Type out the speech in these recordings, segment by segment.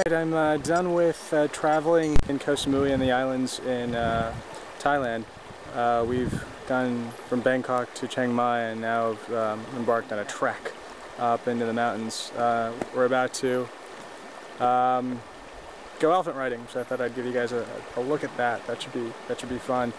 I'm done with traveling in Koh Samui and the islands in Thailand. We've gone from Bangkok to Chiang Mai and now embarked on a trek up into the mountains. We're about to go elephant riding, so I thought I'd give you guys a look at that. That should be fun.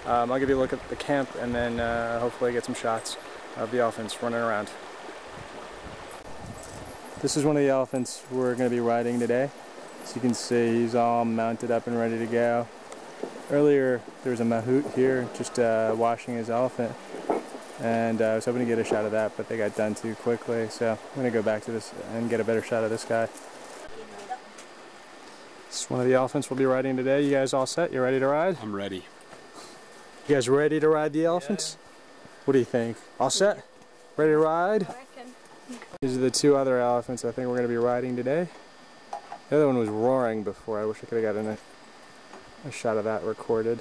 I'll give you a look at the camp and then hopefully get some shots of the elephants running around. This is one of the elephants we're going to be riding today. As you can see, he's all mounted up and ready to go. Earlier there was a mahout here just washing his elephant, and I was hoping to get a shot of that, but they got done too quickly, so I'm going to go back to this and get a better shot of this guy. This is one of the elephants we'll be riding today. You guys all set? You ready to ride? I'm ready. You guys ready to ride the elephants? Yeah. What do you think? All set? Ready to ride? These are the two other elephants I think we're going to be riding today. The other one was roaring before. I wish I could have gotten a shot of that recorded.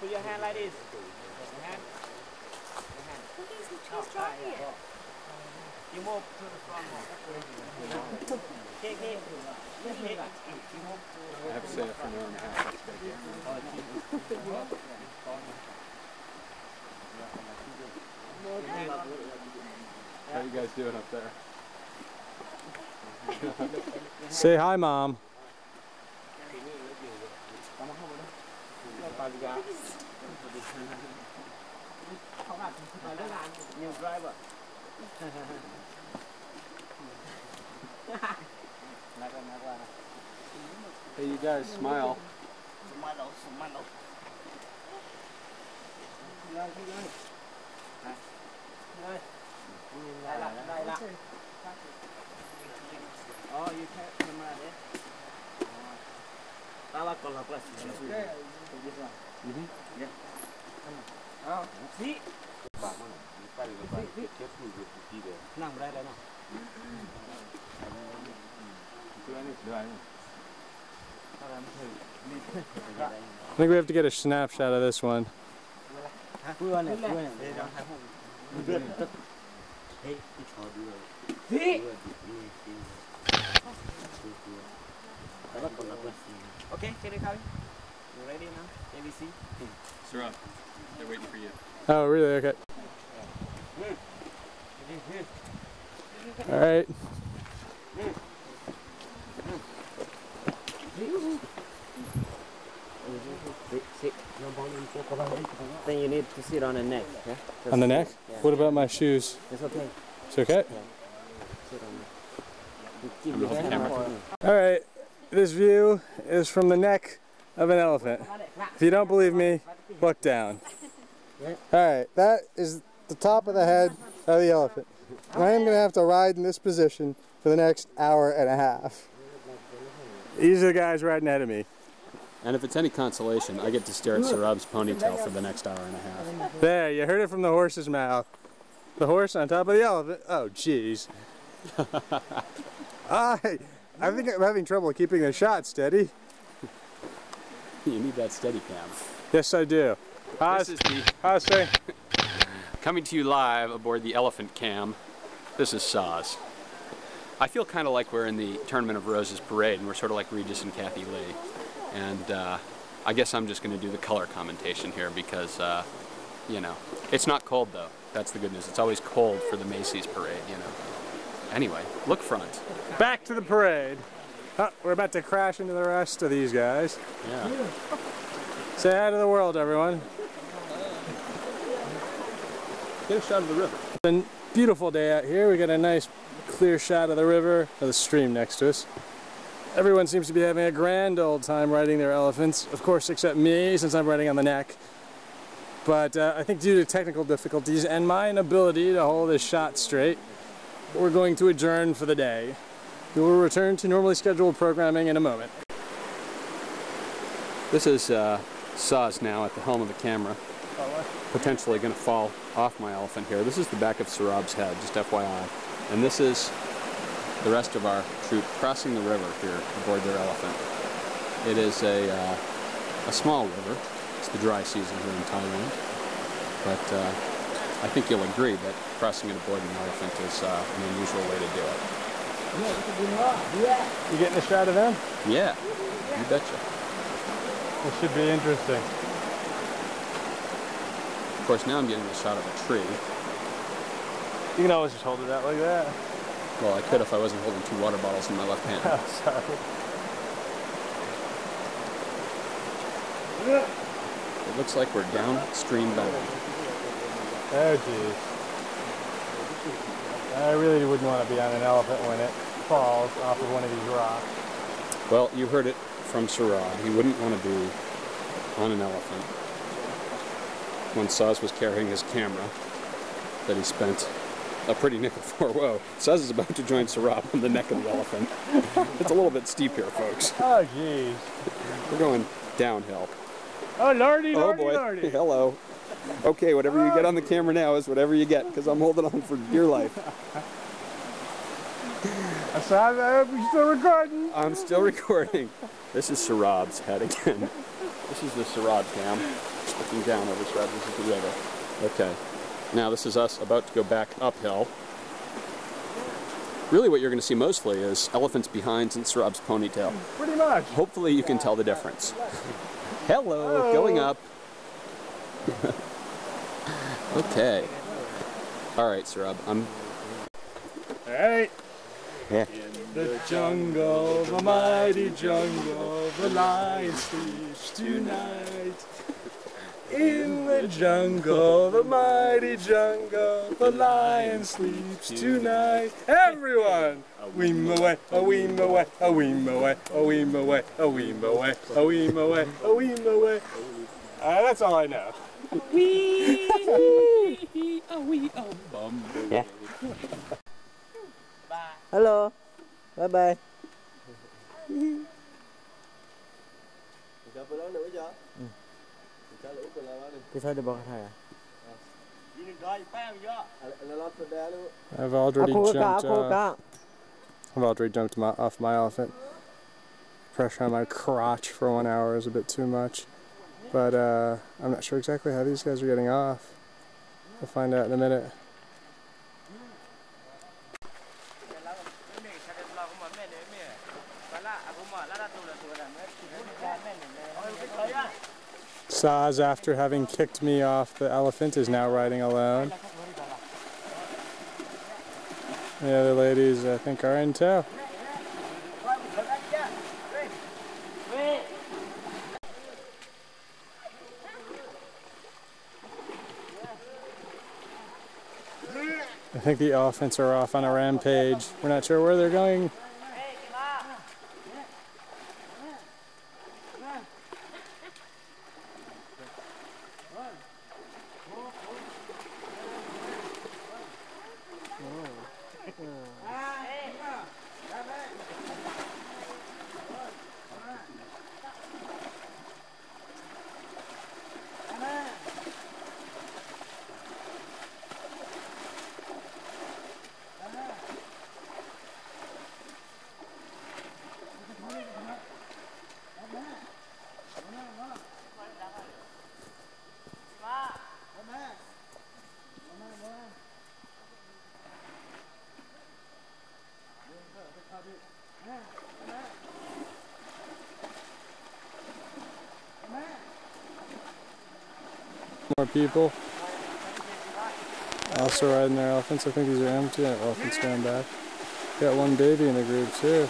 Put your hand like this. You move to the front. I have to say it for an hour and a half. How are you guys doing up there? Say hi, Mom. New driver. Hey, you guys, smile. Oh, you can't come out there. Yeah. Oh, see? I think we have to get a snapshot of this one. Okay, can you come? You ready now? ABC? Sir, they're waiting for you. Oh, really? Okay. All right. Then you need to sit on the neck. Yeah? On the neck? Yeah. What about my shoes? It's okay. It's okay? Yeah. Sit on the All right. This view is from the neck of an elephant. If you don't believe me, look down. All right. That is the top of the head of the elephant. And I am going to have to ride in this position for the next hour and a half. These are the guys riding ahead of me. And if it's any consolation, I get to stare at Sarab's ponytail for the next hour and a half. There, you heard it from the horse's mouth. The horse on top of the elephant. Oh, jeez. I think I'm having trouble keeping the shot steady. You need that steady cam. Yes, I do. This is say. Coming to you live aboard the Elephant Cam. This is Saz. I feel kind of like we're in the Tournament of Roses parade, and we're sort of like Regis and Kathy Lee. And I guess I'm just going to do the color commentation here because, you know, it's not cold though. That's the good news. It's always cold for the Macy's parade, you know. Anyway, look front. Back to the parade. Oh, we're about to crash into the rest of these guys. Yeah. Say hi to the world, everyone. Get a shot of the river. It's a beautiful day out here. We got a nice clear shot of the river, of the stream next to us. Everyone seems to be having a grand old time riding their elephants. Of course, except me, since I'm riding on the neck. But I think due to technical difficulties and my inability to hold this shot straight, we're going to adjourn for the day. We will return to normally scheduled programming in a moment. This is Saz now at the helm of the camera. Potentially going to fall off my elephant here. This is the back of Sarab's head, just FYI. And this is the rest of our troop crossing the river here aboard their elephant. It is a small river. It's the dry season here in Thailand. But I think you'll agree that crossing it aboard an elephant is an unusual way to do it. You getting a shot of them? Yeah, you betcha. This should be interesting. Of course, now I'm getting a shot of a tree. You can always just hold it out like that. Well, I could if I wasn't holding 2 water bottles in my left hand. Oh, sorry. It looks like we're downstream bound. Oh, geez. I really wouldn't want to be on an elephant when it falls off of one of these rocks. Well, you heard it from Sarab. He wouldn't want to be on an elephant. When Saz was carrying his camera that he spent a pretty nickel for. Whoa, Saz is about to join Sarab on the neck of the elephant. It's a little bit steep here, folks. Oh, geez. We're going downhill. Oh, lordy, Oh lordy, boy, lordy. hello. Okay, whatever you get on the camera now is whatever you get, because I'm holding on for dear life. I hope you're still recording. I'm still recording. This is Sarab's head again. This is the Sarab cam. Looking down over Sarab. This is the river. Okay. Now this is us about to go back uphill. Really what you're going to see mostly is elephants' behinds and Sarab's ponytail. Pretty much. Hopefully you can tell the difference. Hello, going up. Okay. Alright, Sarab, Alright. Yeah. The jungle, the mighty jungle, the lion sleeps tonight. In the jungle, the mighty jungle, the lion sleeps tonight. Everyone! A weem away, a weem away, a weem away, a weem away, a weem away, a weem away, a weem away. That's all I know. Yeah. Hello. Bye bye. I've already jumped off my elephant. Pressure on my crotch for 1 hour is a bit too much. But I'm not sure exactly how these guys are getting off. We'll find out in a minute. Saz, after having kicked me off the elephant, is now riding alone. The other ladies, I think, are in tow. I think the elephants are off on a rampage. We're not sure where they're going. More people. Also riding their elephants. I think these are empty. Elephants going back. Got one baby in the group too.